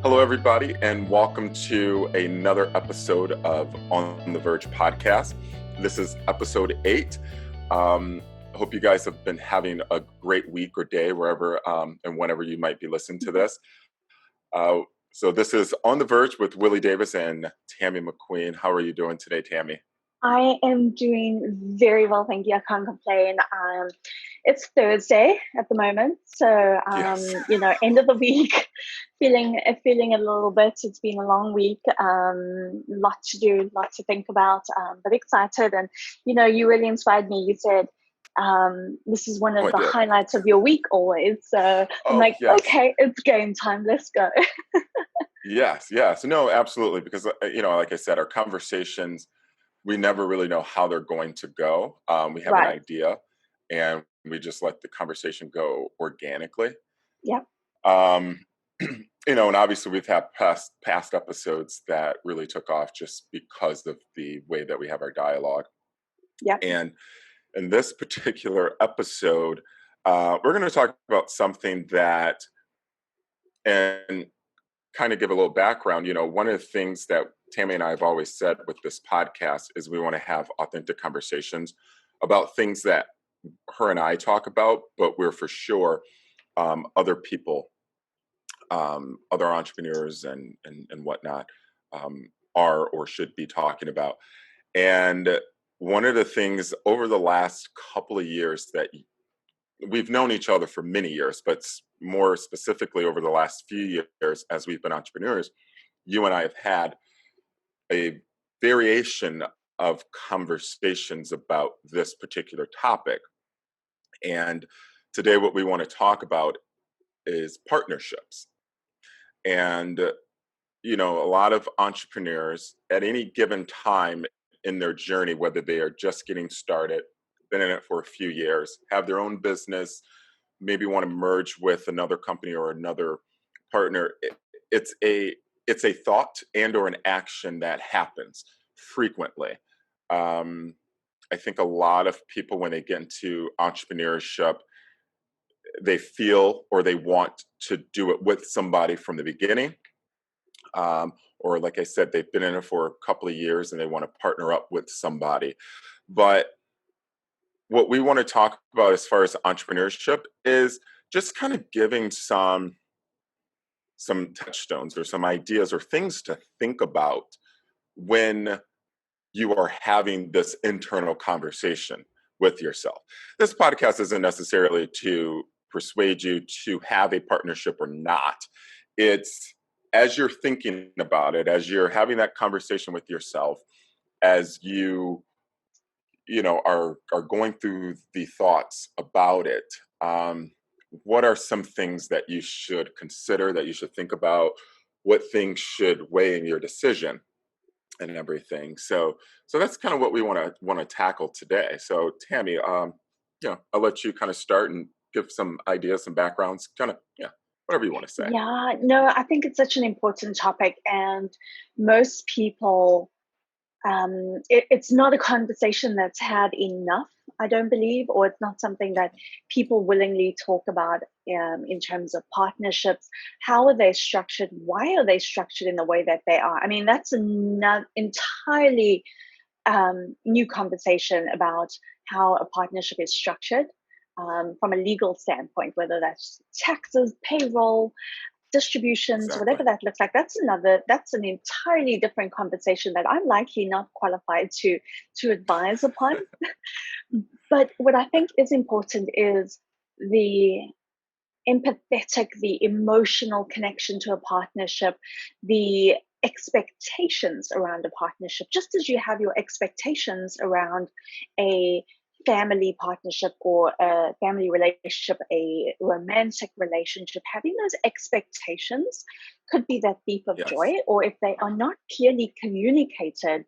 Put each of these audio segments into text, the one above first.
Hello, everybody, and welcome to another episode of On the Verge podcast. This is episode 8. I hope you guys have been having a great week or day wherever and whenever you might be listening to this. So this is On the Verge with Willie Davis and Tami McQueen. How are you doing today, Tami? I am doing very well, thank you. I can't complain. It's Thursday at the moment, so Yes. end of the week, feeling a little bit. It's been a long week, lot to do, lot to think about, but excited. And you really inspired me. You said this is one of the highlights of your week always. So I'm like, yes. Okay, it's game time. Let's go. Yes. No, absolutely. Because, like I said, our conversations, we never really know how they're going to go. We have an idea and we just let the conversation go organically. Yep. And obviously we've had past episodes that really took off just because of the way that we have our dialogue. Yep. And in this particular episode, we're going to talk about something that, and kind of give a little background. One of the things that Tami and I have always said with this podcast is we want to have authentic conversations about things that her and I talk about, but we're for sure other people, other entrepreneurs and whatnot are or should be talking about. And one of the things over the last couple of years that we've known each other for many years, but more specifically over the last few years as we've been entrepreneurs, you and I have had a variation of conversations about this particular topic. And today what we want to talk about is partnerships. And, a lot of entrepreneurs at any given time in their journey, whether they are just getting started, been in it for a few years, have their own business, maybe want to merge with another company or another partner, it's a thought and or an action that happens frequently. I think a lot of people, when they get into entrepreneurship, they feel or they want to do it with somebody from the beginning. Or like I said, they've been in it for a couple of years and they want to partner up with somebody. But what we want to talk about as far as entrepreneurship is just kind of giving some touchstones or some ideas or things to think about when you are having this internal conversation with yourself. This podcast isn't necessarily to persuade you to have a partnership or not. It's as you're thinking about it, as you're having that conversation with yourself, as you are going through the thoughts about it, what are some things that you should consider, that you should think about? What things should weigh in your decision and everything? So that's kind of what we want to tackle today. So Tami, I'll let you kind of start and give some ideas, some backgrounds, kind of, whatever you want to say. Yeah, no, I think it's such an important topic, and most people, it's not a conversation that's had enough, I don't believe, or it's not something that people willingly talk about in terms of partnerships. How are they structured? Why are they structured in the way that they are? I mean, that's an entirely new conversation about how a partnership is structured from a legal standpoint, whether that's taxes, payroll, distributions, Exactly. whatever that looks like. That's an entirely different conversation that I'm likely not qualified to advise upon. But what I think is important is the empathetic, the emotional connection to a partnership, the expectations around a partnership, just as you have your expectations around a family partnership or a family relationship, a romantic relationship. Having those expectations could be that beep of joy, or if they are not clearly communicated,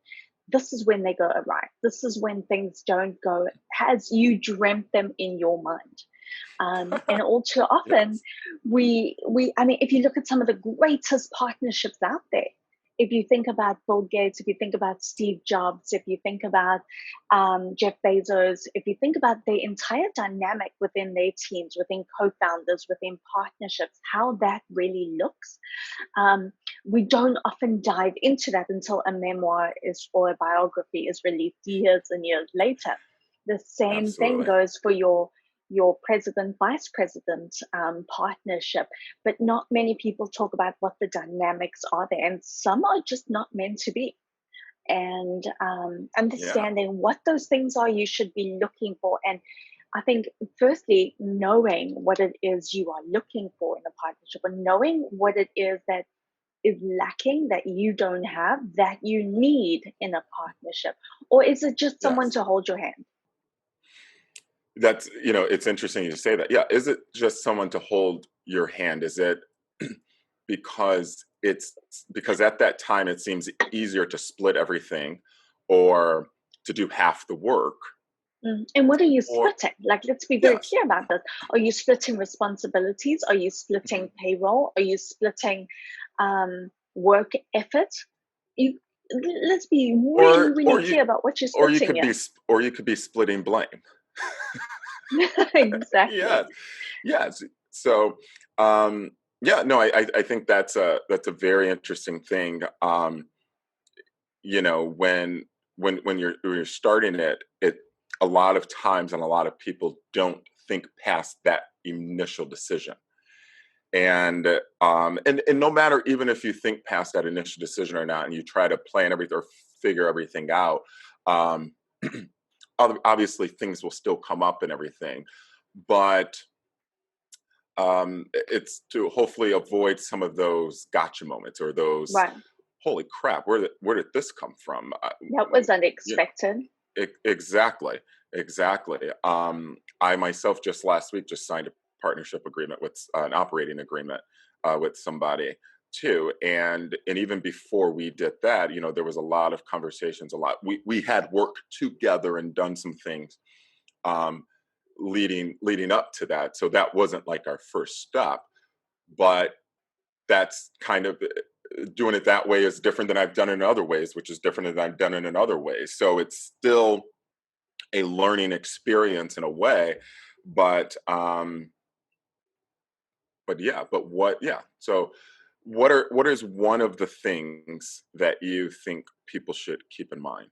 this is when they go awry. This is when things don't go as you dreamt them in your mind. And all too often, I mean, if you look at some of the greatest partnerships out there, if you think about Bill Gates, if you think about Steve Jobs, if you think about Jeff Bezos, if you think about the entire dynamic within their teams, within co-founders, within partnerships, how that really looks, we don't often dive into that until a memoir or a biography is released years and years later. The same thing Absolutely. goes for your president vice president partnership, but not many people talk about what the dynamics are there, and some are just not meant to be. And Yeah. understanding what those things are you should be looking for. And I think firstly, knowing what it is you are looking for in a partnership, or knowing what it is that is lacking that you don't have that you need in a partnership, or is it just someone Yes. to hold your hand? That's, it's interesting you say that. Yeah. Is it just someone to hold your hand? Is it because because at that time it seems easier to split everything or to do half the work? And what are you Or splitting? Like, let's be very yes. clear about this. Are you splitting responsibilities? Are you Mhm. splitting payroll? Are you splitting work effort? You, let's be really, Or really clear about what you're you splitting could be here. or you could be splitting blame. Exactly. Yes. Yes. So, um, yeah, no, I think that's a very interesting thing. When when you're starting it a lot of times and a lot of people don't think past that initial decision. And no matter, even if you think past that initial decision or not, and you try to plan everything or figure everything out, um, obviously things will still come up and everything. But it's to hopefully avoid some of those gotcha moments or those Right. holy crap, where did this come from? That was You know, unexpected. exactly, exactly. I myself just last week just signed a partnership agreement with an operating agreement with somebody too, and even before we did that, there was a lot of conversations. A lot we had worked together and done some things um, leading up to that. So that wasn't like our first step, but that's kind of doing it that way is different than I've done in other ways, which is different than I've done it in other ways. So it's still a learning experience in a way, but yeah, but what yeah. So what is one of the things that you think people should keep in mind?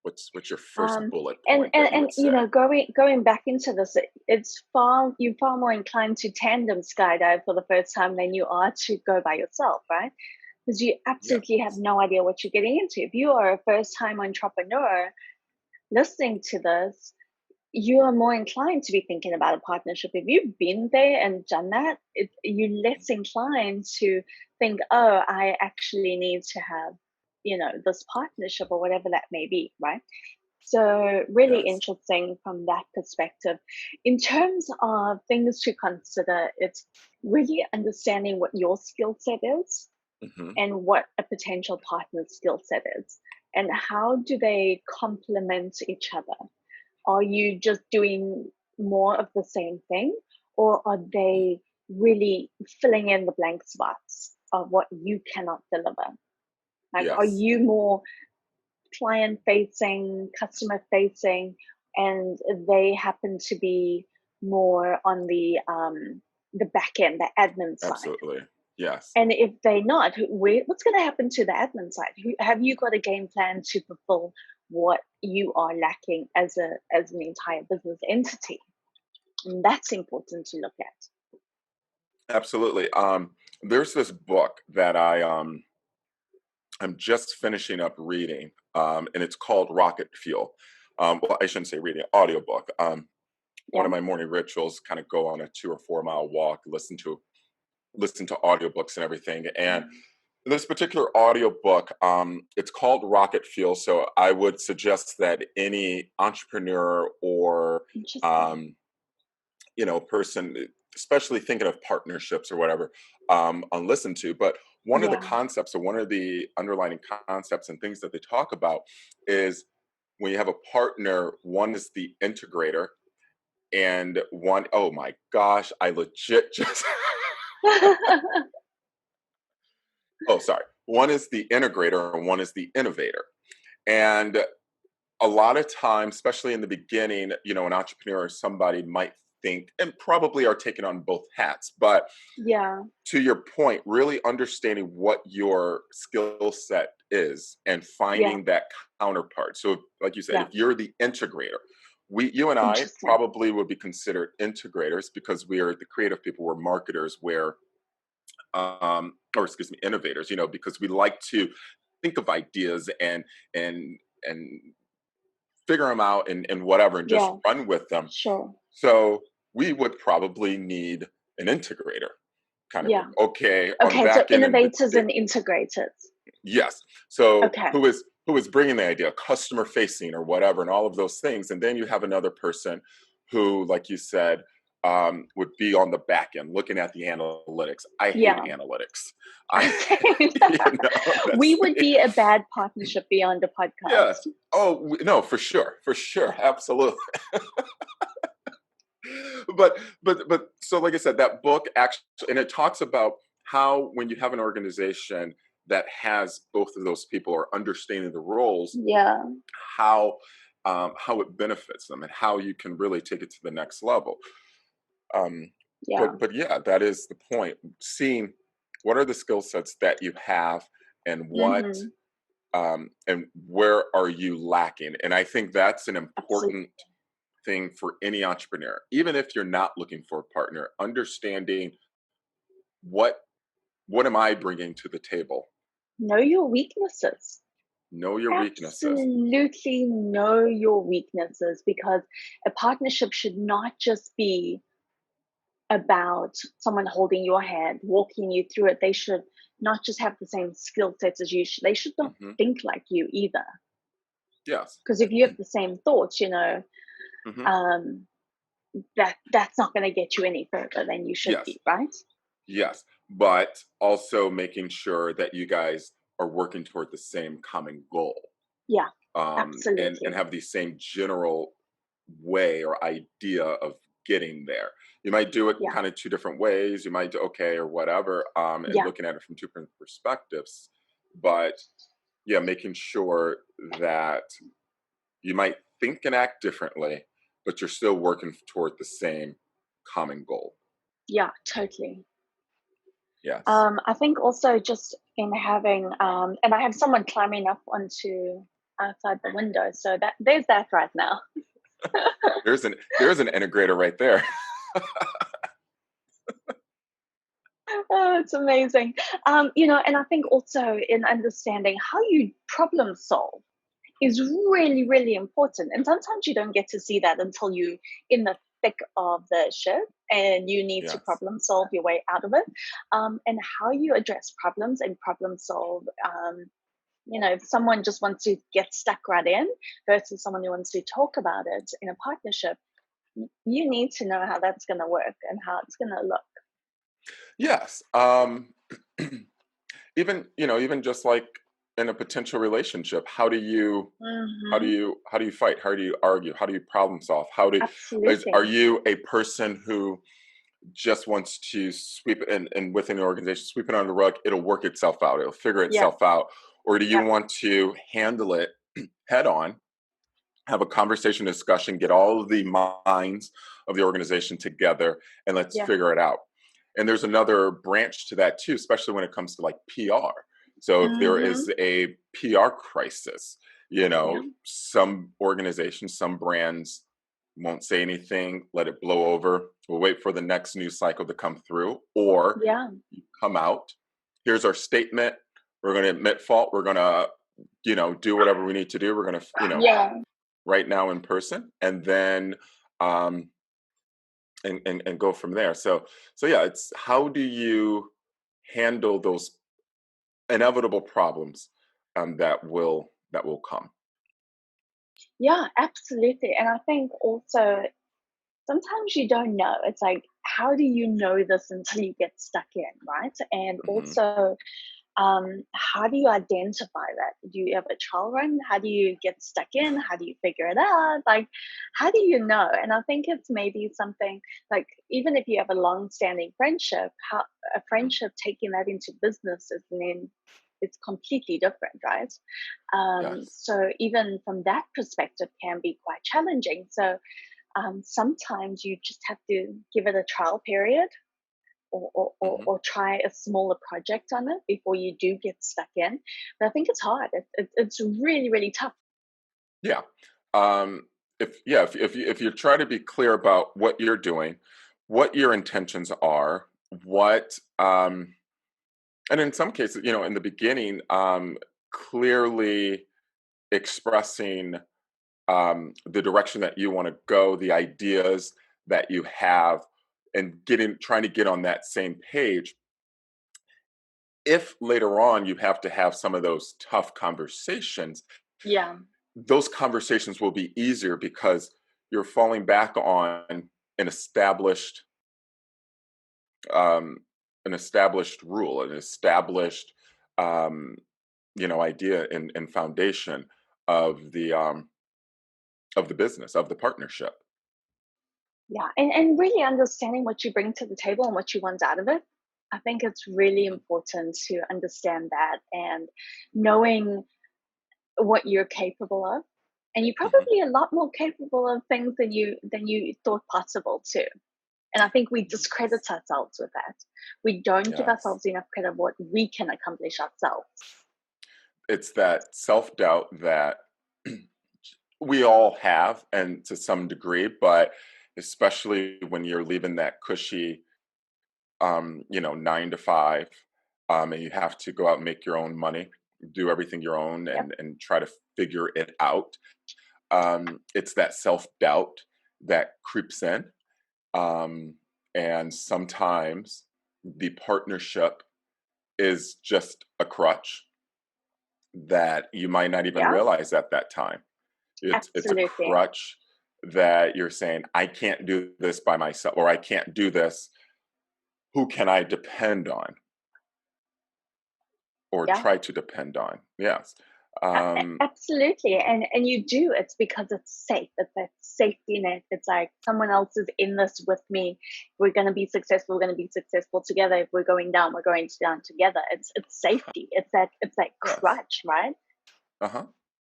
What's your first Um, bullet and, point and that you and would you say? know, going back into this, it's you're far more inclined to tandem skydive for the first time than you are to go by yourself, right? Because you Yeah. absolutely have no idea what you're getting into. If you are a first time entrepreneur listening to this, you are more inclined to be thinking about a partnership. If you've been there and done that, you're less inclined to think, oh, I actually need to have, this partnership or whatever that may be, right? So, really Yes. interesting from that perspective. In terms of things to consider, it's really understanding what your skill set is Hmm. and what a potential partner's skill set is, and how do they complement each other. Are you just doing more of the same thing, or are they really filling in the blank spots of what you cannot deliver? Like, are Yes. you more client facing, customer facing, and they happen to be more on the back end, the admin side? Absolutely. Yes. And if they're not, what's going to happen to the admin side? Have you got a game plan to fulfill what you are lacking as an entire business entity? And that's important to look at. Absolutely. There's this book that I'm just finishing up reading, and it's called Rocket Fuel. Well, I shouldn't say reading, audiobook. One Yeah. of my morning rituals kind of go on a 2 or 4 mile walk, listen to audiobooks and everything. And this particular audiobook, it's called Rocket Fuel. So I would suggest that any entrepreneur or Interesting. um, person, especially thinking of partnerships or whatever, on listen to. But one of the Yeah. concepts or one of the underlying concepts and things that they talk about is when you have a partner, one is the integrator, and one, oh my gosh, I legit just, oh, sorry. one is the integrator and one is the innovator. And a lot of times, especially in the beginning, an entrepreneur or somebody might think and probably are taking on both hats. But Yeah, to your point, really understanding what your skill set is and yeah, finding that counterpart. So, like you said, yeah. if you're the integrator, you and I Interesting. probably would be considered integrators because we are the creative people, we're marketers, where or excuse me, innovators, because we like to think of ideas and figure them out and whatever and just Yeah, run with them. sure. So we would probably need an integrator kind of thing. Yeah. Okay, on the Okay, so back end and innovators and integrators. yes. So Okay. who is bringing the idea, customer facing or whatever, and all of those things, and then you have another person who, like you said, would be on the back end looking at the analytics. I hate Yeah. analytics. I, Okay. We that's would me. be a bad partnership beyond the Yes. podcast. Oh no, for sure, absolutely. But so like I said, that book actually, and it talks about how when you have an organization that has both of those people or understanding the roles, Yeah. how how it benefits them and how you can really take it to the next level. Um, Yeah. but yeah, that is the point. Seeing what are the skill sets that you have and Mm-hmm. and where are you lacking, and I think that's an Absolutely. important thing for any entrepreneur, even if you're not looking for a partner, understanding what what am I bringing to the table. Know your weaknesses. Know your weaknesses. Absolutely know your weaknesses, because a partnership should not just be about someone holding your hand, walking you through it. They should not just have the same skill sets as you. They should not Hmm. think like you either. Yes. Because if you have the same thoughts, Hmm. um, that's not going to get you any further than you should Yes. be, right? Yes. But also making sure that you guys are working toward the same common goal, Yeah, and absolutely. have the same general way or idea of getting there. You might do it Yeah, kind of two different ways. You might do okay or whatever, and yeah, looking at it from two different perspectives. But yeah, making sure that you might think and act differently, but you're still working toward the same common goal. yeah, totally. Yes. I think also just in having, and I have someone climbing up onto outside the window, so that there's that right now. There's an integrator right there. Oh, it's amazing. And I think also in understanding how you problem solve is really, really important. And sometimes you don't get to see that until you in the thick of the shit and you need to Yes. problem solve your way out of it. And how you address problems and problem solve. If someone just wants to get stuck right in versus someone who wants to talk about it in a partnership, you need to know how that's going to work and how it's going to look. Yes. Even just like in a potential relationship, Hmm. how do you fight? How do you argue? How do you problem solve? Are Absolutely. you a person who just wants to sweep it and within the organization, sweep it under the rug, it'll work itself out, it'll figure Yeah. itself out? Or do you Yeah. want to handle it head on, have a conversation, discussion, get all of the minds of the organization together, and let's Yeah. figure it out? And there's another branch to that too, especially when it comes to like PR. So if there Hmm. is a PR crisis, Yeah. some organizations, some brands won't say anything, let it blow over. We'll wait for the next news cycle to come through, or Yeah. you come out. Here's our statement. We're going to admit fault. We're going to, do whatever we need to do. We're going to, Yeah. right now in person, and then um, and go from there. So yeah, it's how do you handle those inevitable problems that will come. Yeah, absolutely. And I think also sometimes you don't know. It's like, how do you know this until you get stuck in, right? And Hmm. also, how do you identify that? Do you have a trial run? How do you get stuck in? How do you figure it out? Like, how do you know? And I think it's maybe something like, even if you have a long standing friendship, how a Hmm. friendship taking that into business is then it's completely different, right? Yes. So even from that perspective can be quite challenging. So sometimes you just have to give it a trial period, Hmm. or try a smaller project on it before you do get stuck in. But I think it's hard. It's really, really tough. Yeah. If you try to be clear about what you're doing, what your intentions are, what and in some cases, in the beginning, clearly expressing the direction that you want to go, the ideas that you have, and trying to get on that same page. If later on you have to have some of those tough conversations, Yeah, those conversations will be easier because you're falling back on an established um, rule, an established um, idea and foundation of the business, of the partnership. yeah, and really understanding what you bring to the table and what you want out of it. I think it's really Mhm. important to understand that, and knowing what you're capable of. And you're Mhm. probably a lot more capable of things than you thought possible too. And I think we discredit Yes. ourselves with that. We don't give Yes. ourselves enough credit of what we can accomplish ourselves. It's that self-doubt that we all have, and to some degree, but especially when you're leaving that cushy 9 to 5, and you have to go out and make your own money, do everything your own, Yep. and try to figure it out. It's that self-doubt that creeps in. Um, and sometimes the partnership is just a crutch that you might not even Yeah. realize at that time. It's a Absolutely. crutch that you're saying, I can't do this by myself, or I can't do this. Who can I depend on or Yeah. try to depend on? Yes. Um, Absolutely. And you do. It's because it's safe. It's that safety net. It's like someone else is in this with me. We're going to be successful. We're going to be successful together. If we're going down, we're going down together. It's safety. It's that yes. crutch, right? Uh-huh.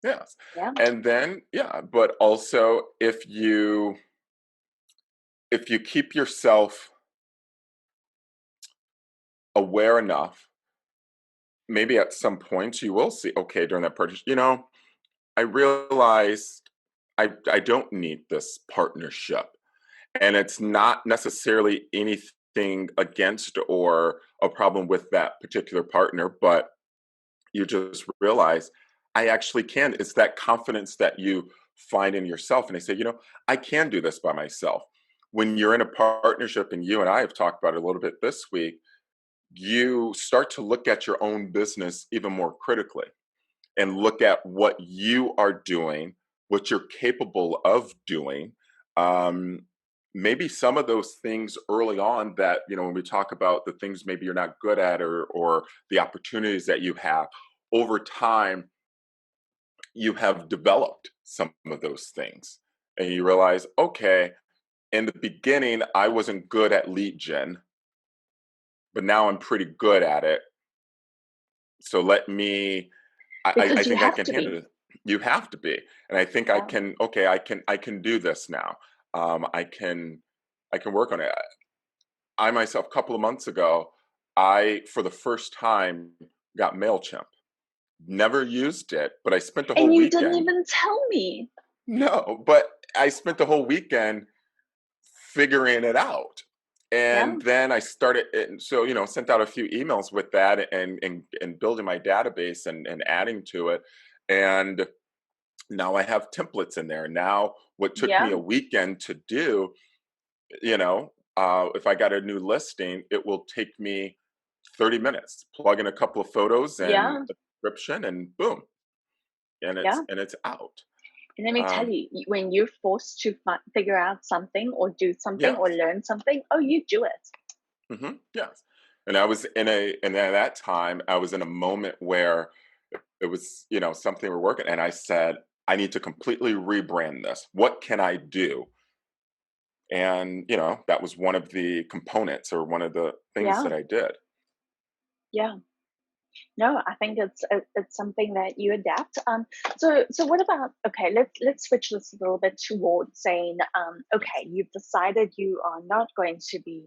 Yes. Yeah. And then, yeah, but also if you keep yourself aware enough, maybe at some point you will see, okay, during that purchase, I realized I don't need this partnership. And it's not necessarily anything against or a problem with that particular partner, but you just realize I actually can. It's that confidence that you find in yourself. And they say, I can do this by myself. When you're in a partnership, and you and I have talked about it a little bit this week, you start to look at your own business even more critically and look at what you are doing, what you're capable of doing. Um, Maybe some of those things early on that, when we talk about the things maybe you're not good at, or the opportunities that you have over time, you have developed some of those things. And you realize, okay, in the beginning, I wasn't good at lead gen, but now I'm pretty good at it. So let me I Because you think I have can to handle be. it. You have to be, and I think I Yeah. can. Okay, I can do this now. I can work on it. I myself, a couple of months ago, I for the first time got Mailchimp. Never used it, but I spent the whole And you didn't weekend. even tell me. No, but I spent the whole weekend figuring it out. Yeah. And then I started it, so sent out a few emails with that, and building my database, and adding to it. And now I have templates in there. Now, what took me Yeah. a weekend to do, if I got a new listing, it will take me 30 minutes. Plug in a couple of photos and Yeah. a description, and boom, and it's Yeah. and it's out. And let me tell Um, you, when you're forced to figure out something or do something or yes, learn something, oh, you do it. yes. And I was and at that time, I was in a moment where it was, something we're working, and I said, I need to completely rebrand this. What can I do? And that was one of the components, or one of the things Yeah. that I did. Yeah. No, I think it's something that you adapt. So what about, okay? Let's switch this a little bit towards saying, Yes. okay, you've decided you are not going to be,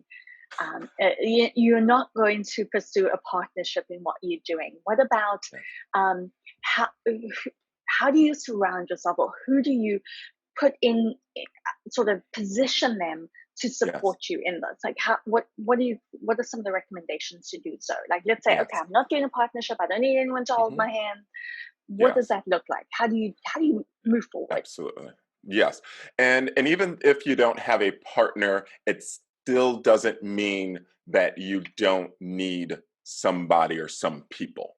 you're not going to pursue a partnership in what you're doing. What about, Yes. um, how how do you surround yourself, or who do you put in, sort of position them to Yes. support you in this? Like, what are some of the recommendations to do so? Like, let's say, okay, Yes. I'm not doing a partnership, I don't need anyone to hold Hmm. my hand. What does Yes. that look like? How do you move forward? Absolutely. Yes. And even if you don't have a partner, it still doesn't mean that you don't need somebody or some people.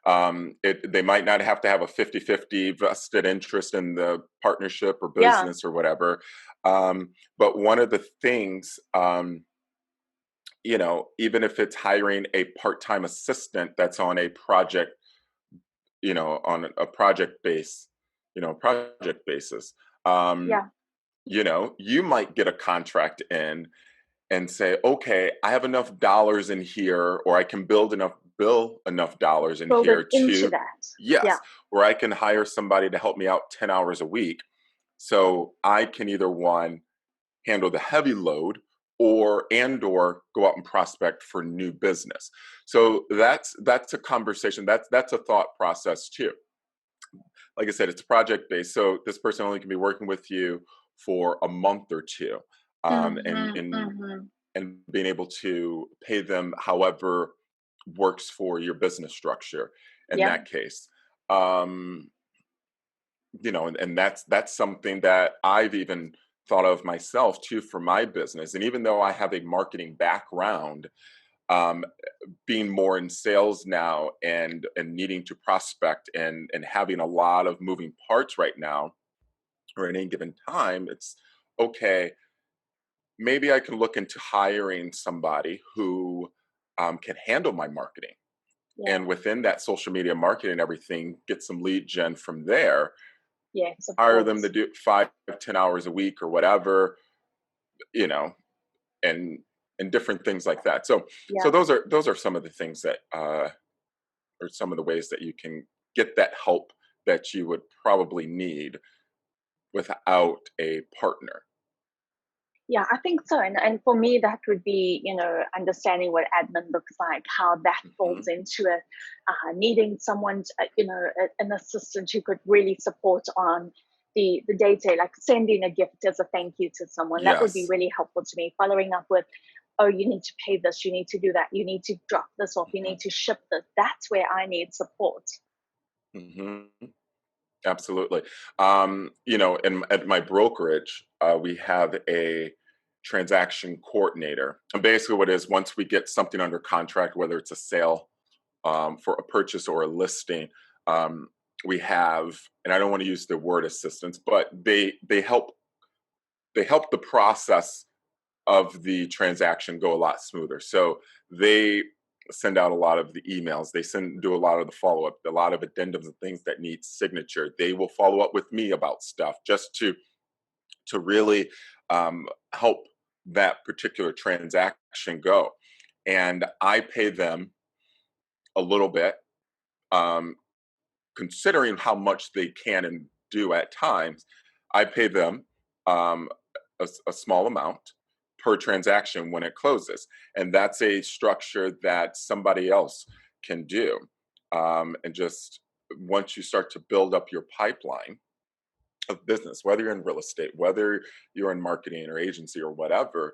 They might not have to have a 50-50 vested interest in the partnership or Yeah. business or whatever. But one of the things, even if it's hiring a part-time assistant that's on a project, on a project basis, um, Yeah. you might get a contract in and say, okay, I have enough dollars in here, or I can bill enough dollars in Build it here into to, that. Yeah. yes, where I can hire somebody to help me out 10 hours a week. So I can either one, handle the heavy load, or go out and prospect for new business. So that's a conversation. That's a thought process too. Like I said, it's project based. So this person only can be working with you for a month or two. Um, and Mm-hmm, and mm-hmm. and being able to pay them however works for your business structure in Yeah. that case. Um, and that's something that I've even thought of myself too for my business. And even though I have a marketing background, um, being more in sales now and needing to prospect and having a lot of moving parts right now or at any given time, it's okay, maybe I can look into hiring somebody who can handle my marketing. And Yeah. within that social media marketing and everything, get some lead gen from there, Yes, of hire them to course. do 5-10 hours a week or whatever, you know, and different things like that. So Yeah. those are some of the things that or some of the ways that you can get that help that you would probably need without a partner. Yeah, I think so. And for me, that would be, understanding what admin looks like, how that falls Hmm. into it, needing someone, an assistant who could really support on the day to day, like sending a gift as a thank you to someone. That would be Yes. really helpful to me. Following up with, oh, you need to pay this, you need to do that, you need to drop this off, you Hmm. need to ship this. That's where I need support. Hmm. Absolutely. At my brokerage, we have a transaction coordinator. And basically, what it is, once we get something under contract, whether it's a sale, for a purchase or a listing, um, we have, and I don't want to use the word assistance, but they help the process of the transaction go a lot smoother. So they send out a lot of the emails. They do a lot of the follow up, a lot of addendums and things that need signature. They will follow up with me about stuff just to really help that particular transaction go. And I pay them a little bit, um, considering how much they can and do at times. I pay them um, a small amount per transaction when it closes. And that's a structure that somebody else can do. And just once you start to build up your pipeline of business, whether you're in real estate, whether you're in marketing or agency or whatever,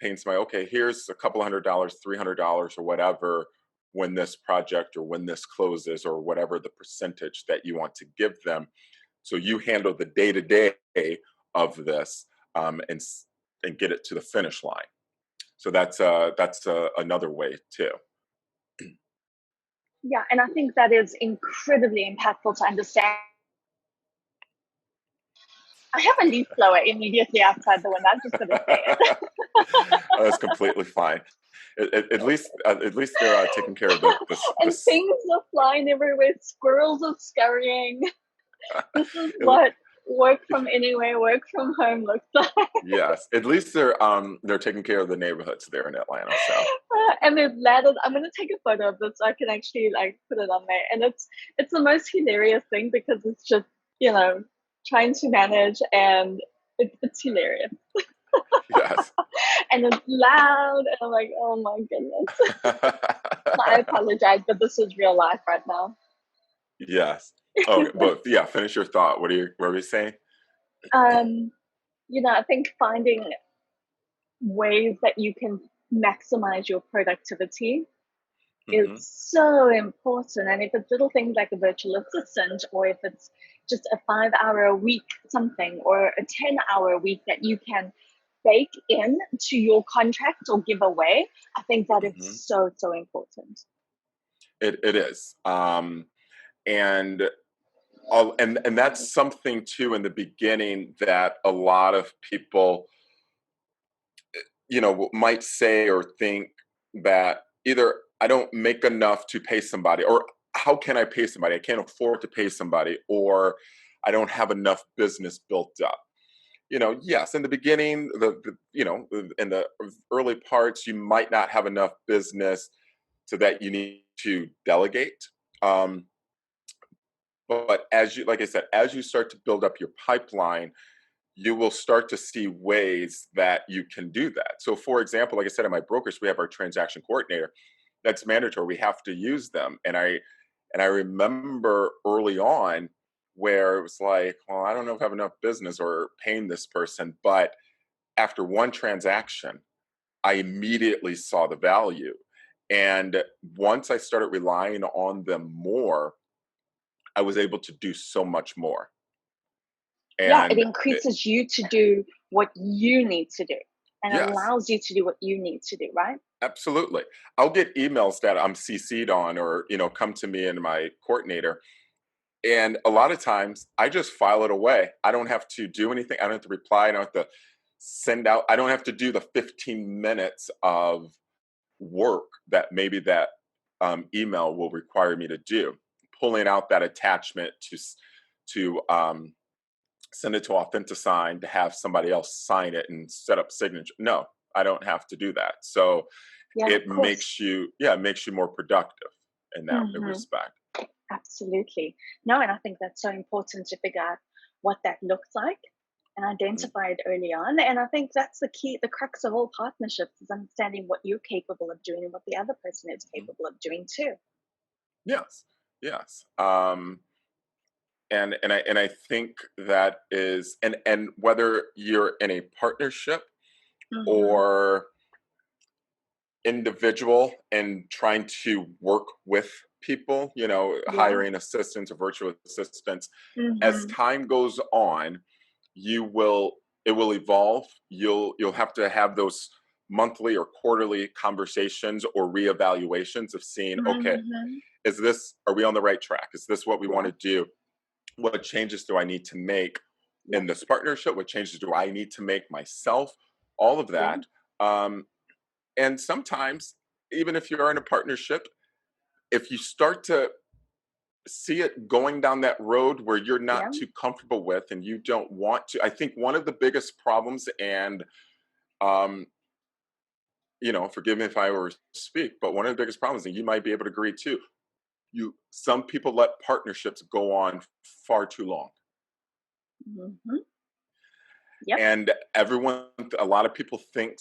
paying somebody, okay, here's a couple $100, $300 or whatever when this project or when this closes or whatever the percentage that you want to give them. So you handle the day to day of this, and get it to the finish line. So that's another way too. Yeah, and I think that is incredibly impactful to understand. I have a leaf blower immediately outside the window. I'm just going to say it. Oh, that's completely fine. At least they're taking care of And this. things are flying everywhere. Squirrels are scurrying. This is At what work from anywhere, work from home looks like. Yes, at least they're taking care of the neighborhoods there in Atlanta. So And it landed. I'm gonna take a photo of this so I can actually like put it on there. And it's the most hilarious thing because it's just, you know, trying to manage, and it's hilarious. Yes. And it's loud, and I'm like, oh my goodness. I apologize, but this is real life right now. Yes. Okay, but yeah, finish your thought. What were we saying? um, I think finding ways that you can maximize your productivity is Hmm. so important. And if it's little things like a virtual assistant, or if it's just a 5 hour a week something, or a 10 hour a week that you can bake in to your contract or give away, I think that is Hmm. so, so important. It is. And and that's something too in the beginning that a lot of people, might say or think that either I don't make enough to pay somebody, or how can I pay somebody? I can't afford to pay somebody, or I don't have enough business built up. Yes, in the beginning, in the early parts, you might not have enough business so that you need to delegate. Um, but like I said, as you start to build up your pipeline, you will start to see ways that you can do that. So, for example, like I said, in my brokerage, we have our transaction coordinator. That's mandatory. We have to use them. And I remember early on where it was like, well, I don't know if I have enough business or paying this person. But after one transaction, I immediately saw the value. And once I started relying on them more, I was able to do so much more. Yeah, it And increases you to do what you need to do, and yes, allows you to do what you need to do, right? absolutely. I'll get emails that I'm CC'd on, or, come to me and my coordinator. And a lot of times I just file it away. I don't have to do anything. I don't have to reply. I don't have to send out. I don't have to do the 15 minutes of work that maybe that email will require me to do. Pulling out that attachment to send it to Authentisign to have somebody else sign it and set up signature. No, I don't have to do that. So Yeah, of it course. makes you more productive in that Hmm. respect. Absolutely. No, and I think that's so important to figure out what that looks like and Mhm. identify it early on. And I think that's the key, the crux of all partnerships is understanding what you're capable of doing and what the other person is Mhm. capable of doing too. Yes, yes. And I think that is, and whether you're in a partnership Hmm. or individual and trying to work with people, Yeah. hiring assistants or virtual assistants, as Hmm. time goes on, you will it will evolve. You'll have to have those monthly or quarterly conversations or reevaluations of seeing, okay, Hmm. are we on the right track? Is this what we want Yeah. to do? What changes do I need to make Yeah. in this partnership? What changes do I need to make myself? All of Yeah. that. Um, and sometimes, even if you're in a partnership, if you start to see it going down that road where you're Yeah. not too comfortable with and you don't want to, I think one of the biggest problems, and um, forgive me if I were to speak, but one of the biggest problems, and you might be able to agree too, some people let partnerships go on far too long. Hmm. Yep. And a lot of people think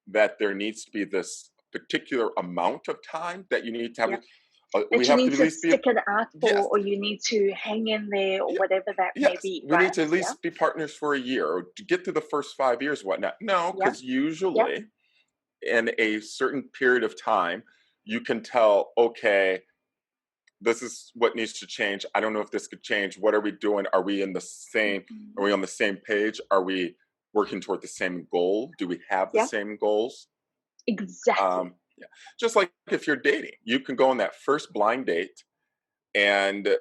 that there needs to be this particular amount of time that you need to have. Yep. We That you have to need at to least be, stick it out yes, for, or you need to hang in there, or yeah, whatever that may yes, be, we need right? to at Yeah. least be partners for a year or to get through the first 5 years, whatnot. No, Yeah. because Yeah. usually in a certain period of time, you can tell, okay, this is what needs to change. I don't know if this could change. What are we doing? Are Mhm. we on the same page? Are we working toward the same goal? Do we have the Yeah. same goals? Exactly. Yeah. Just like if you're dating, you can go on that first blind date, and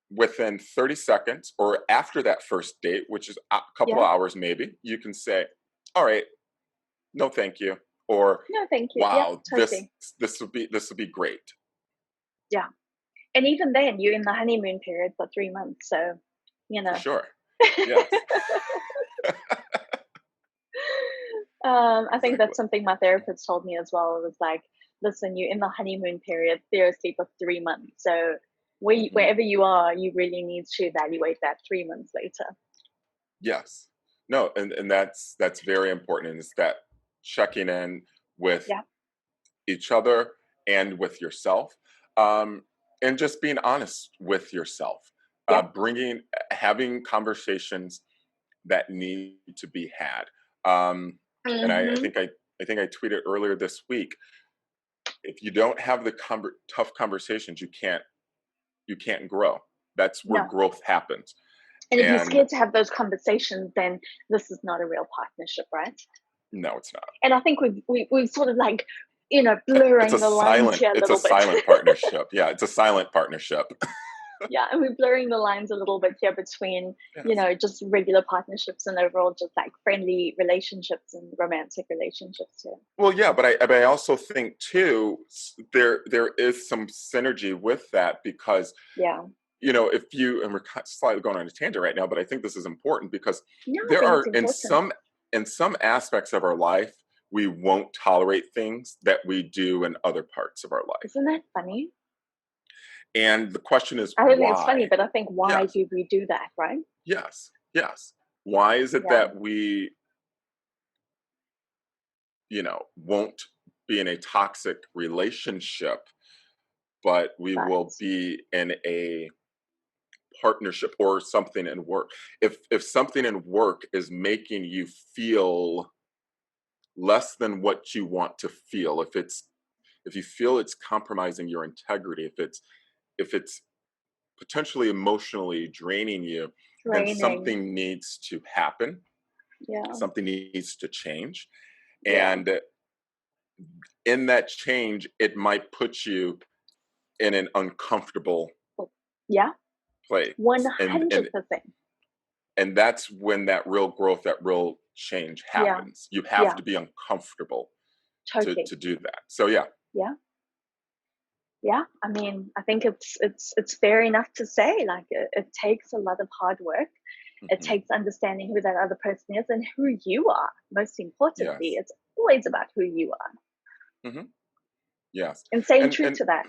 within 30 seconds or after that first date, which is a couple Yeah. of hours maybe, you can say, all right, no thank you, or No, thank you. Yeah, wow, totally. this will be great. Yeah. And even then, you're in the honeymoon period for 3 months. So, you For know. sure. Yes. I think Exactly. that's something my therapist told me as well. It was like, listen, you're in the honeymoon period, seriously, for 3 months. So Hmm. wherever you are, you really need to evaluate that 3 months later. Yes. No, and that's very important. And it's that checking in with Yeah, each other and with yourself, um, and just being honest with yourself, yeah. bringing having conversations that need to be had. Um, and Mm-hmm. I think I tweeted earlier this week. If you don't have the tough conversations, you can't grow. That's where No. growth happens. And if you're And scared to have those conversations, then this is not a real partnership, right? no, it's not. And I think we've sort of like, blurring the lines here a It's a little bit. silent partnership. Yeah, it's a silent partnership. Yeah, and we're blurring the lines a little bit here between, Yes. just regular partnerships and overall just like friendly relationships and romantic relationships too. Well, yeah, but I also think too there is some synergy with that because Yeah. if you and we're slightly going on a tangent right now, but I think this is important because No, I there think it's are important. in some aspects of our life we won't tolerate things that we do in other parts of our life, Isn't that funny? and the question is I don't think it's funny, why. but I think why Yes, do we do that, right? yes. Why is it Yeah, that we won't be in a toxic relationship, but we will right, be in a partnership or something in work? If something in work is making you feel less than what you want to feel, if you feel it's compromising your integrity, if it's potentially emotionally draining you, then training. something needs to happen, Yeah, something needs to change, yeah, and in that change it might put you in an uncomfortable yeah, place, one and hundred and percent. and that's when that real growth, that real change Yeah, happens. You have yeah, to be uncomfortable totally. to do that. So yeah. Yeah, yeah. I mean, I think it's fair enough to say like it takes a lot of hard work. It Hmm. takes understanding who that other person is and who you are. Most importantly, Yes. it's always about who you are Hmm. Yes. and staying true And to that.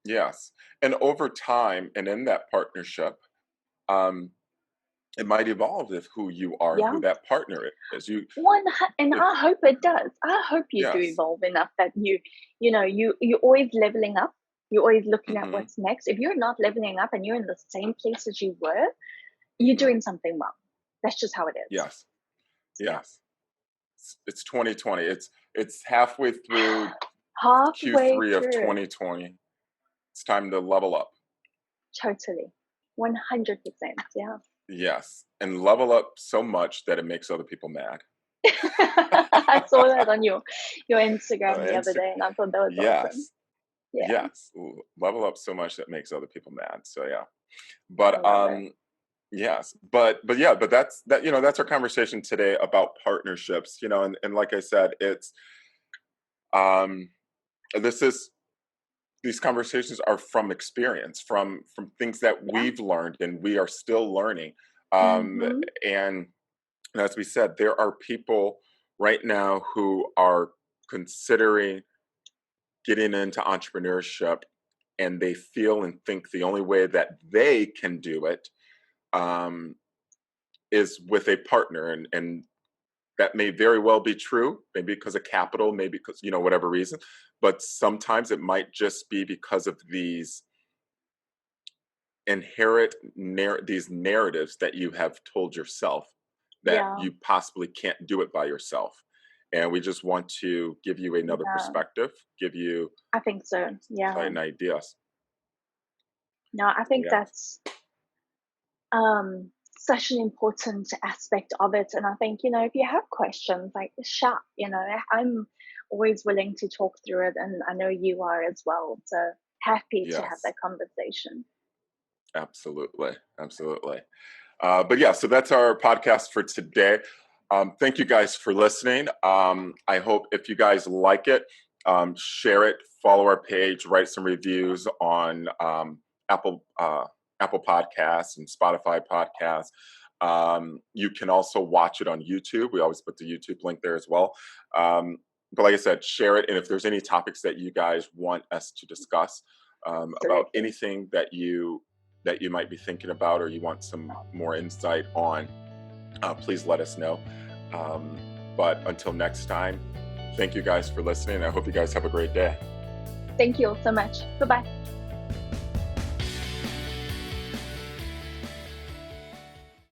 yes, and over time and in that partnership, um it might evolve with who you are and Yeah. who that partner is. You And if I hope it does. I hope you do Yes. evolve enough that you're always leveling up. You're always looking at Hmm. what's next. If you're not leveling up and you're in the same place as you were, you're No. doing something wrong. That's just how it is. Yes. Yeah. Yes. It's 2020. It's halfway through Halfway Q3 of through. 2020. It's time to level up. Totally. 100%. Yeah. Yes, and level up so much that it makes other people mad. I saw that on your Instagram the other Insta- day and I thought that was awesome. yes, Yeah. yes, level up so much that makes other people mad. So yeah, I but love it. yes, but yeah, but that's our conversation today about partnerships. And like I said, it's um this is these conversations are from experience, from things that Yeah. we've learned and we are still learning. Um, Mm-hmm. and as we said, there are people right now who are considering getting into entrepreneurship, and they feel and think the only way that they can do it um, is with a partner, and that may very well be true, maybe because of capital, maybe because whatever reason, but sometimes it might just be because of these these narratives that you have told yourself that Yeah. you possibly can't do it by yourself. And we just want to give you another Yeah. perspective, give you I think so. Yeah. an idea. No, I think Yeah. that's such an important aspect of it. And I think, if you have questions, like shout, I'm always willing to talk through it. And I know you are as well. So happy to have Yes. that conversation. Absolutely. Absolutely. But yeah, so that's our podcast for today. Thank you guys for listening. I hope if you guys like it, share it, follow our page, write some reviews on Apple Apple Podcasts and Spotify Podcasts. You can also watch it on YouTube. We always put the YouTube link there as well. But like I said, share it. And if there's any topics that you guys want us to discuss, about Absolutely. anything that you might be thinking about or you want some more insight on, please let us know. Um, but until next time, thank you guys for listening. I hope you guys have a great day. Thank you so much. Goodbye.